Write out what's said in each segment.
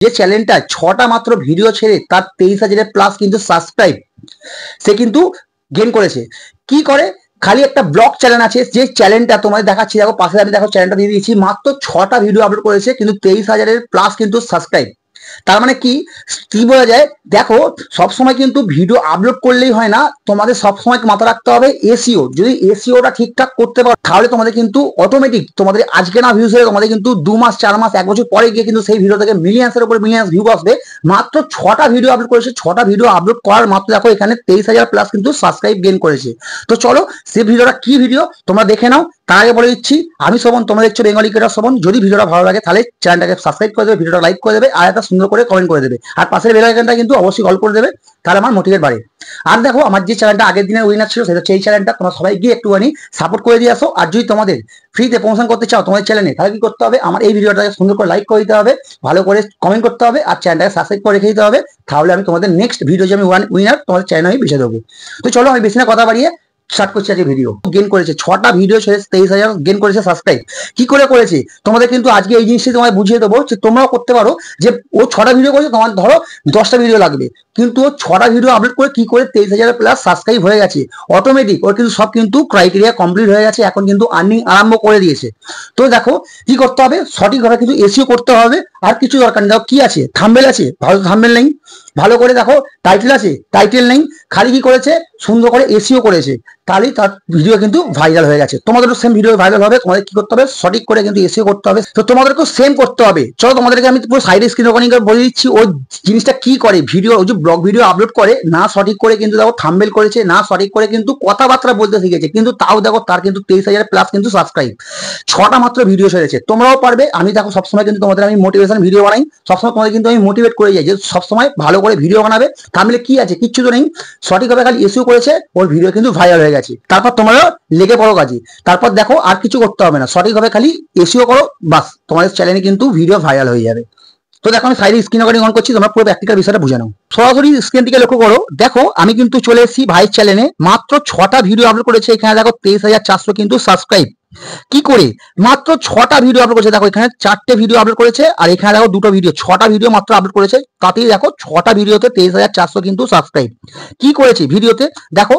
যে চ্যানেলটা 6টা মাত্র ভিডিও ছেড়ে তার 23,000 প্লাস কিন্তু সাবস্ক্রাইব সে কিন্তু গেইন করেছে। কি করে, খালি একটা ব্লগ চ্যানেল আছে, যে চ্যানেলটা তোমাদের দেখাচ্ছি, দেখো পাশে আমি দেখো চ্যানেলটা দিয়ে দিয়েছি, মাত্র 6টা ভিডিও আপলোড করেছে কিন্তু 23,000 প্লাস কিন্তু সাবস্ক্রাইব। তার মানে কি কি বোঝা যায়, দেখো সবসময় কিন্তু ভিডিও আপলোড করলেই হয় না, তোমাদের সবসময় মাথা রাখতে হবে এসইও। যদি এসইওটা ঠিকঠাক করতে পারো তাহলে তোমাদের কিন্তু অটোমেটিক তোমাদের আজকে না ভিউজ হলে তোমাদের কিন্তু 2 মাস 4 মাস 1 বছর পরে গিয়ে কিন্তু সেই ভিডিও থেকে মিলিয়ন্সের উপর মিলিয়ন্স ভিউ আসবে। মাত্র 6টা ভিডিও আপলোড করেছে, 6টা ভিডিও আপলোড করার মাত্র দেখো এখানে 23,000 প্লাস কিন্তু সাবস্ক্রাইব গেইন করেছে। তো চলো সেই ভিডিওটা কি ভিডিও তোমরা দেখে নাও। তার আগে বলে দিচ্ছি, আমি শোভন, তোমরা দেখছো বেঙ্গলি ক্রিয়েটর শোভন। যদি ভিডিওটা ভালো লাগে তাহলে চ্যানেলটাকে সাবস্ক্রাইব করে দেবে, ভিডিওটা লাইক করে দেবে, আর একটা সুন্দর করে কমেন্ট করে দেবে, আর পাশের বেল আইকনটা কিন্তু অবশ্যই অল করে দেবে, তাহলে আমার মোটিভেট বাড়ে। আর দেখো আমার যে চ্যানেলটা আগের দিনের উইনার ছিল সেটা হচ্ছে এই চ্যানেলটা, তোমরা সবাই গিয়ে একটুখানি সাপোর্ট করে দিয়ে আসো। আর যদি তোমাদের ফ্রিতে প্রমোশন করতে চাও তোমাদের চ্যানেলে, তাহলে কি করতে হবে, আমার এই ভিডিওটাকে সুন্দর করে লাইক করে দিতে হবে, ভালো করে কমেন্ট করতে হবে, আর চ্যানেলটাকে সাবস্ক্রাইব করে রেখে দিতে হবে। তাহলে আমি তোমাদের নেক্সট ভিডিও যে আমি উইনার তোমাদের চ্যানেলে আমি বেছে দেবো। তো চলো আমি বেশি না কথা বাড়িয়ে স্টার্ট করছি আজকে ভিডিও। গেইন করেছে 6টা ভিডিও ছেড়ে 23,000 গেইন করেছে সাবস্ক্রাইব। কি করে করেছে তোমাদের কিন্তু আজকে এই জিনিসটি তোমায় বুঝিয়ে দেবো, যে তোমরাও করতে পারো। যে ও 6টা ভিডিও করেছে, তোমার ধরো 10টা ভিডিও লাগবে, কিন্তু ও 6টা ভিডিও আপলোড করে কি করে 23,000 প্লাস সাবস্ক্রাইব হয়ে গেছে অটোমেটিক। ওর কিন্তু সব কিন্তু ক্রাইটেরিয়া কমপ্লিট হয়ে গেছে, এখন কিন্তু আর্নিং আরম্ভ করে দিয়েছে। তো দেখো কি করতে হবে, সঠিকভাবে কিন্তু এসইও করতে হবে, আর কিছু দরকার নেই। দেখো কি আছে, থাম্বনেল আছে, ভালো থাম্বনেল নেই, ভালো করে দেখো টাইটেল আছে, টাইটেল নেই, খালি কি করেছে সুন্দর করে এসইও করেছে, তাহলেই তার ভিডিও কিন্তু ভাইরাল হয়ে গেছে। তোমাদেরও সেম ভিডিও ভাইরাল হবে, তোমাদের কি করতে হবে সঠিক করে কিন্তু এসইও করতে হবে। তো তোমাদেরকেও সেম করতে হবে। চলো তোমাদেরকে আমি পুরো সাইড স্ক্রিন রেকর্ডিং করে বলে দিচ্ছি ওই জিনিসটা কি করে। ভিডিও ওই যে ব্লগ ভিডিও আপলোড করে না সঠিক করে কিন্তু দেখো থাম্বনেল করেছে, না সঠিক করে কিন্তু কথাবার্তা বলতে শিখেছে, কিন্তু তাও দেখো তার কিন্তু 23,000 প্লাস কিন্তু সাবস্ক্রাইব। 6টা মাত্র ভিডিও ছেড়েছে, তোমরাও পারবে। আমি দেখো সবসময় কিন্তু তোমাদের আমি মোটিভেশন ভিডিও বানাই, সবসময় তোমাদের কিন্তু আমি মোটিভেট করে যাই যে সবসময় ভালো করে ভিডিও বানাবে। থাম্বনেলে কি আছে, কিচ্ছু তো নেই, সঠিকভাবে খালি এসইও করেছে, ওর ভিডিও কিন্তু ভাইরাল হয়ে গেছে। তারপর তোমরা লেগে পড়ো কাজে, তারপর দেখো আর কিছু করতে হবে না, সঠিকভাবে খালি এসইও করো, বাস তোমাদের চ্যানেলে কিন্তু ভিডিও ভাইরাল হয়ে যাবে। তো দেখো আমি সাইডে স্ক্রিন রেকর্ডিং অন করছি, তোমরা পুরো প্র্যাকটিক্যাল বিষয়টা বুঝে নাও। সরাসরি স্ক্রিন থেকে লক্ষ্য করো, দেখো আমি কিন্তু চলে এসেছি ভাইয়ের চ্যানেলে, মাত্র 6টা ভিডিও আপলোড করেছে, এখানে দেখো 23,400 কিন্তু সাবস্ক্রাইব। কি করে, মাত্র 6টা ভিডিও আপলোড করেছে, দেখো এখানে 4টে ভিডিও আপলোড করেছে, আর এখানে দেখো 2টো ভিডিও, 6টা ভিডিও মাত্র আপলোড করেছে, তাতেই দেখো 6টা ভিডিওতে 23,400 কিন্তু সাবস্ক্রাইব। কি করেছে ভিডিওতে, দেখো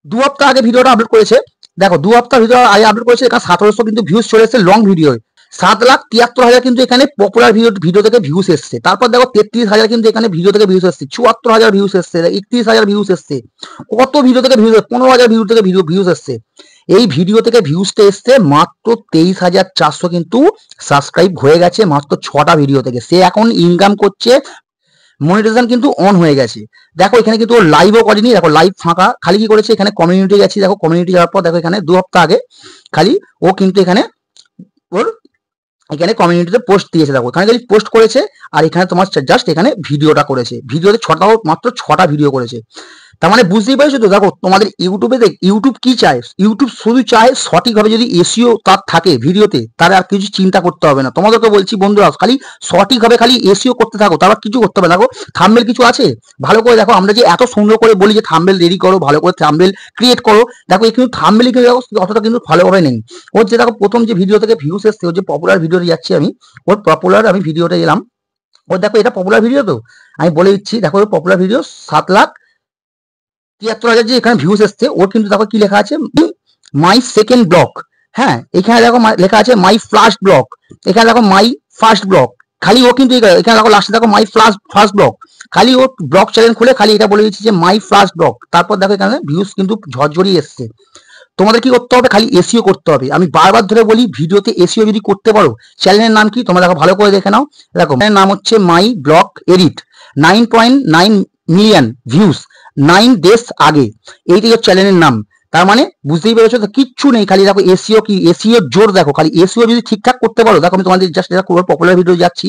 2 সপ্তাহ আগে ভিডিওটা আপলোড করেছে, দেখো 2 সপ্তাহ ভিডিও আগে আপলোড করেছে, এখানে 1700 কিন্তু ভিউজ চলে এসেছে লং ভিডিও, 7,73,000 কিন্তু এখানে পপুলার ভিডিও থেকে ভিউজ এসছে। তারপর দেখো 33,000 কিন্তু এখানে ভিডিও থেকে ভিউজ এসছে, 74,000 ভিউজ এসছে, 31,000 ভিউজ এসছে, কত ভিডিও থেকে ভিউজ, 15,000 ভিউ থেকে ভিউজ এসছে। এই ভিডিও থেকে ভিউজটা এসছে মাত্র 23,400 কিন্তু সাবস্ক্রাইব হয়ে গেছে মাত্র 6টা ভিডিও থেকে। সে এখন ইনকাম করছে, মনিটাইজেশন কিন্তু অন হয়ে গেছে। দেখো এখানে কিন্তু ও লাইভও করেনি, দেখো লাইভ ফাঁকা, খালি কি করেছে এখানে কমিউনিটি গেছি, দেখো কমিউনিটি যাওয়ার পর দেখো এখানে 2 সপ্তাহ আগে খালি ও কিন্তু এখানে ওর এখানে কমিউনিটিতে পোস্ট দিয়েছে, দেখো এখানে খালি পোস্ট করেছে, আর এখানে তোমার জাস্ট এখানে ভিডিওটা করেছে, ভিডিওতে 6টা মাত্র 6টা ভিডিও করেছে। তার মানে বুঝতেই পারছো তো। দেখো তোমাদের ইউটিউবে ইউটিউব কি চায়, ইউটিউব শুধু চায় সঠিকভাবে যদি এসইও তার থাকে ভিডিওতে, তাহলে আর কিছু চিন্তা করতে হবে না। তোমাদেরকে বলছি বন্ধুরা, খালি সঠিকভাবে খালি এসইও করতে থাকো, তারপর কিছু করতে হবে। দেখো থাম্বনেল কিছু আছে, ভালো করে দেখো, আমরা যে এত সুন্দর করে বলি যে থাম্বনেল রেডি করো, ভালো করে থাম্বনেল ক্রিয়েট করো, দেখো এই কিন্তু থাম্বনেল কিন্তু দেখো অতটা কিন্তু ভালোভাবে নেই। ওর যে দেখো প্রথম যে ভিডিও থেকে ভিউস এসছে, ওর যে পপুলার ভিডিওতে যাচ্ছি আমি, ওর পপুলার আমি ভিডিওটা এলাম, ওর দেখো এটা পপুলার ভিডিও, তো আমি বলে দিচ্ছি, দেখো ওর পপুলার ভিডিও 7,73,000 যে এখানে ভিউজ এসছে, ওর কিন্তু দেখো কি লেখা আছে, মাই সেকেন্ড ব্লগ। হ্যাঁ এখানে দেখো লেখা আছে মাই ফার্স্ট ব্লগ, এখানে দেখো মাই ফার্স্ট ব্লগ, খালি ও কিন্তু এখানে দেখো লাস্টে দেখো মাই ফার্স্ট ব্লগ, খালি ও ব্লগ চ্যানেল খুলে খালি এটা বলে দিচ্ছে যে মাই ফার্স্ট ব্লগ। তারপর দেখো এখানে ভিউজ কিন্তু ঝরঝরিয়ে এসছে। তোমাদের কি করতে হবে, খালি এসইও করতে হবে। আমি বারবার ধরে বলি, ভিডিওতে এসইও যদি করতে পারো, চ্যানেলের নাম কি তোমরা দেখো ভালো করে দেখে নাও, দেখো চ্যানেলের নাম হচ্ছে my blog edit, 9.9 million views 9 days আগে, এইটাই হচ্ছে চ্যানেলের নাম। তার মানে বুঝতেই পেরেছো তো, কিচ্ছু নেই, খালি দেখো এসইও কি, এসইও জোর দেখো, খালি এসইও যদি ঠিকঠাক করতে পারো। দেখো আমি তোমাদের জাস্ট এটা করবো, পপুলার ভিডিও যাচ্ছি,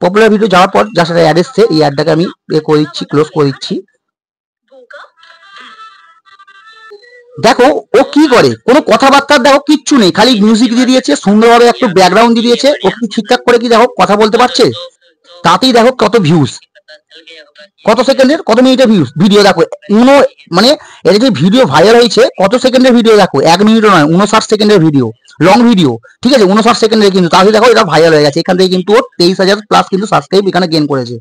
পপুলার ভিডিও যাওয়ার পর জাস্ট একটা অ্যাড এসছে, এই অ্যাডটাকে আমি করে দিচ্ছি, ক্লোজ করে দিচ্ছি। দেখো ও কি করে, কোনো কথাবার্তা দেখো কিচ্ছু নেই, খালি মিউজিক দিয়ে দিয়েছে, সুন্দরভাবে একটু ব্যাকগ্রাউন্ড দিয়ে দিয়েছে, ও কি ঠিকঠাক করে কি দেখো কথা বলতে পারছে, তাতেই দেখো কত ভিউজ, কত সেকেন্ডের কত মিনিটের ভিডিও দেখো, মানে এটা যে ভিডিও ভাইরাল হয়েছে কত সেকেন্ডের ভিডিও দেখো, 1 মিনিটও নয়, 59 সেকেন্ডের ভিডিও, লং ভিডিও, ঠিক আছে, 59 সেকেন্ডের কিন্তু, তাহলে দেখো এটা ভাইরাল হয়ে গেছে। এখান থেকে কিন্তু ওর 23,000 প্লাস কিন্তু সাবস্ক্রাইব এখানে গেন করেছে,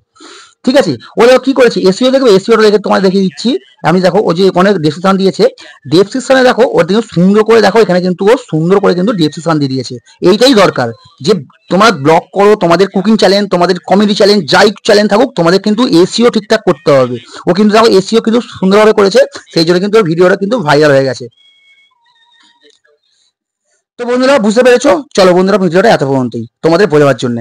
ঠিক আছে। ও দেখো কি করেছে, এসইও দেখবে, এসইওটা দেখে তোমায় দেখিয়ে দিচ্ছি আমি। দেখো ও যে অনেক ডেসক্রিপশন দিয়েছে, ডেসক্রিপশনে দেখো ওর কিন্তু সুন্দর করে, দেখো এখানে কিন্তু ও সুন্দর করে কিন্তু ডেসক্রিপশন দিয়ে দিয়েছে। এইটাই দরকার, যে তোমরা ব্লগ করো, তোমাদের কুকিং চ্যালেঞ্জ, তোমাদের কমেডি চ্যালেঞ্জ, যাই চ্যালেঞ্জ থাকুক, তোমাদের কিন্তু এসইও ঠিকঠাক করতে হবে। ও কিন্তু দেখো এসইও কিন্তু সুন্দরভাবে করেছে, সেই জন্য কিন্তু ওর ভিডিওটা কিন্তু ভাইরাল হয়ে গেছে। তো বন্ধুরা বুঝতে পেরেছো, চলো বন্ধুরা ভিডিওটা এত পর্যন্তই তোমাদের বোঝাবার জন্য।